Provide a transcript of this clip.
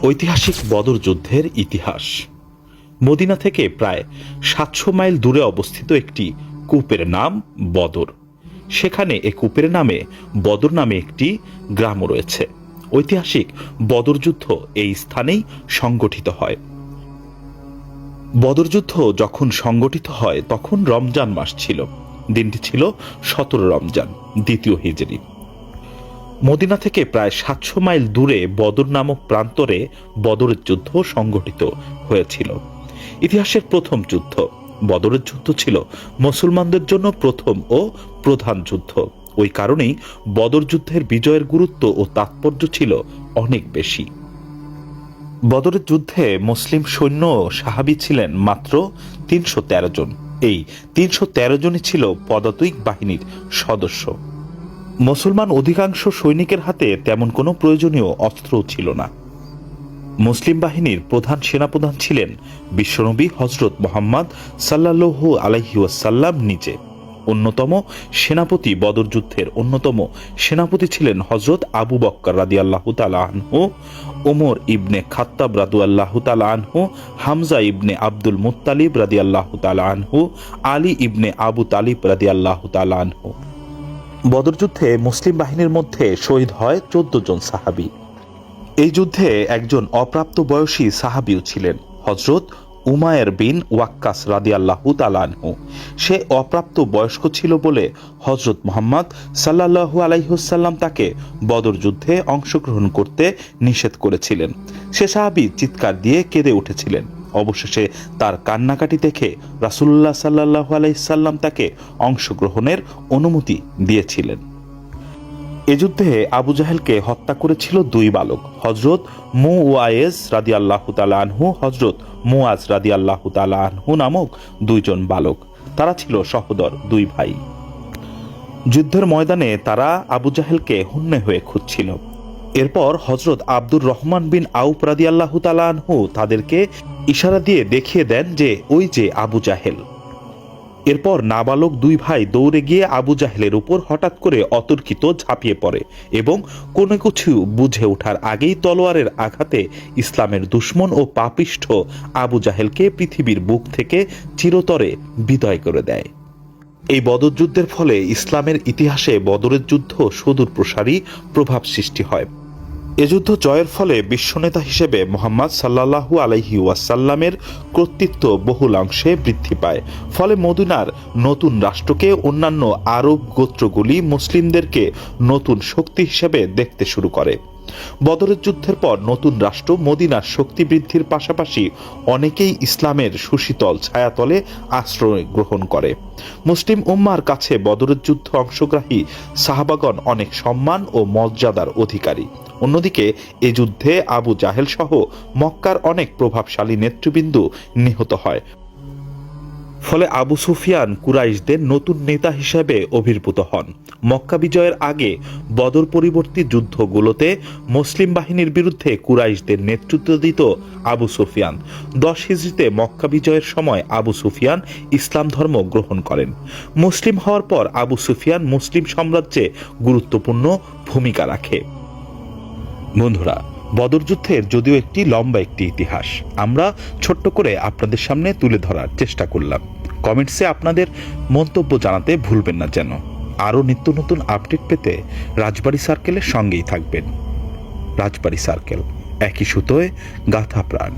ঐতিহাসিক বদর যুদ্ধের ইতিহাস। মদিনা থেকে প্রায় ৭০০ মাইল দূরে অবস্থিত একটি কূপের নাম বদর। সেখানে এ কূপের নামে বদর নামে একটি গ্রামও রয়েছে। ঐতিহাসিক বদর যুদ্ধ এই স্থানেই সংগঠিত হয়। বদর যুদ্ধ যখন সংগঠিত হয় তখন রমজান মাস ছিল। দিনটি ছিল ১৭ রমজান, দ্বিতীয় হিজরি। মদিনা থেকে প্রায় ৭০০ মাইল দূরে বদর নামক প্রান্তরে বদরের যুদ্ধ সংগঠিত হয়েছিল। ইতিহাসের প্রথম যুদ্ধ। বদরের যুদ্ধ ছিল মুসলমানদের জন্য প্রথম ও প্রধান যুদ্ধ। ওই কারণেই বদর যুদ্ধের বিজয়ের গুরুত্ব ও তাৎপর্য ছিল অনেক বেশি। বদরের যুদ্ধে মুসলিম সৈন্য সাহাবী ছিলেন মাত্র ৩১৩ জন। এই ৩১৩ জনই ছিল পদাতিক বাহিনীর সদস্য। মুসলমান অধিকাংশ সৈনিকের হাতে তেমন কোনো প্রয়োজনীয় অস্ত্রও ছিল না। মুসলিম বাহিনীর প্রধান সেনাপ্রধান ছিলেন বিশ্বনবী হযরত মুহাম্মদ সাল্লাল্লাহু আলাইহি ওয়াসাল্লাম নিজে। অন্যতম সেনাপতি বদর যুদ্ধের অন্যতম সেনাপতি ছিলেন হযরত আবু বকর রাদিয়াল্লাহু তাআলা আনহু, ওমর ইবনে খাত্তাব রাদিয়াল্লাহু তাআলা আনহু, হামজা ইবনে আব্দুল মুত্তালিব রাদিয়াল্লাহু তাআলা আনহু, আলী ইবনে আবু তালিব রাদিয়াল্লাহু তাআলা আনহু। বদর যুদ্ধে মুসলিম বাহিনীর মধ্যে শহীদ হয় ১৪ জন সাহাবী। এই যুদ্ধে একজন অপ্রাপ্ত বয়সী সাহাবীও ছিলেন, হযরত উমায়ের বিন ওয়াক্কাস রাদিয়াল্লাহু তাআলা আনহু। সে অপ্রাপ্ত বয়স্ক ছিল বলে হযরত মুহাম্মদ সাল্লাল্লাহু আলাইহি ওয়াসাল্লাম তাকে বদর যুদ্ধে অংশগ্রহণ করতে নিষেধ করেছিলেন। সে সাহাবী চিৎকার দিয়ে কেঁদে উঠেছিলেন। অবশেষে তার কান্নাকাটি দেখে রাসূলুল্লাহ সাল্লাল্লাহু আলাইহি সাল্লাম তাকে অংশগ্রহণের অনুমতি দিয়েছিলেন। এ যুদ্ধে আবু জাহেলকে হত্যা করেছিল দুই বালক, হযরত মুওয়ায়েজ রাদিয়াল্লাহু তাআলা আনহু, হযরত মুআজ রাদিয়াল্লাহু তাআলা আনহু নামক দুইজন বালক। তারা ছিল সহোদর, দুই ভাই। যুদ্ধের ময়দানে তারা আবু জাহেলকে হন্যে হয়ে খুঁজছিল। এরপর হযরত আব্দুর রহমান বিন আউফ রাদিয়াল্লাহু তাআলা আনহু তাদেরকে ইশারা দিয়ে দেখিয়ে দেন যে ওই যে আবু জাহেল। এরপর নাবালক দুই ভাই দৌড়ে গিয়ে আবু জাহেলের উপর হঠাৎ করে অতর্কিত ঝাঁপিয়ে পড়ে এবং কোনো কিছু বুঝে ওঠার আগেই তলোয়ারের আঘাতে ইসলামের দুশমন ও পাপিষ্ঠ আবু জাহেলকে পৃথিবীর বুক থেকে চিরতরে বিদায় করে দেয়। এই বদর যুদ্ধের ফলে ইসলামের ইতিহাসে বদরের যুদ্ধ সুদূর প্রসারী প্রভাব সৃষ্টি হয়। এ যুদ্ধ জয়ের ফলে বিশ্বনেতা হিসেবে মুহাম্মদ সাল্লাল্লাহু আলাইহি ওয়াসাল্লামের কর্তৃত্ব বহুলাংশে বৃদ্ধি পায়। ফলে মদিনার নতুন রাষ্ট্রকে অন্যান্য আরব গোত্রগুলি মুসলিমদেরকে নতুন শক্তি হিসেবে দেখতে শুরু করে। বদরের যুদ্ধের পর নতুন রাষ্ট্র মদিনার শক্তি বৃদ্ধির পাশাপাশি অনেকেই ইসলামের সুশীতল ছায়াতলে আশ্রয় গ্রহণ করে। মুসলিম উম্মার কাছে বদরের যুদ্ধ অংশগ্রহী সাহাবাগণ অনেক সম্মান ও মর্যাদার অধিকারী। অন্যদিকে এ যুদ্ধে আবু জাহেল সহ মক্কার অনেক প্রভাবশালী নেতৃবৃন্দ নিহত হয়। ফলে আবু সুফিয়ান কুরাইশদের নতুন নেতা হিসেবে আবির্ভূত হন। মক্কা বিজয়ের আগে বদর পরবর্তী যুদ্ধগুলোতে মুসলিম বাহিনীর বিরুদ্ধে কুরাইশদের নেতৃত্ব দিত আবু সুফিয়ান। 10 হিজরিতে মক্কা বিজয়ের সময় আবু সুফিয়ান ইসলাম ধর্ম গ্রহণ করেন। মুসলিম হওয়ার পর আবু সুফিয়ান মুসলিম সাম্রাজ্যে গুরুত্বপূর্ণ ভূমিকা রাখে। বন্ধুরা, বদর যুদ্ধের যদিও একটি লম্বা একটি ইতিহাস আমরা ছোট্ট করে আপনাদের সামনে তুলে ধরার চেষ্টা করলাম। কমেন্টসে আপনাদের মন্তব্য জানাতে ভুলবেন না যেন। আরও নিত্য নতুন আপডেট পেতে রাজবাড়ী সার্কেলের সঙ্গেই থাকবেন। রাজবাড়ী সার্কেল, একই সুতোয় গাঁথা প্রাণ।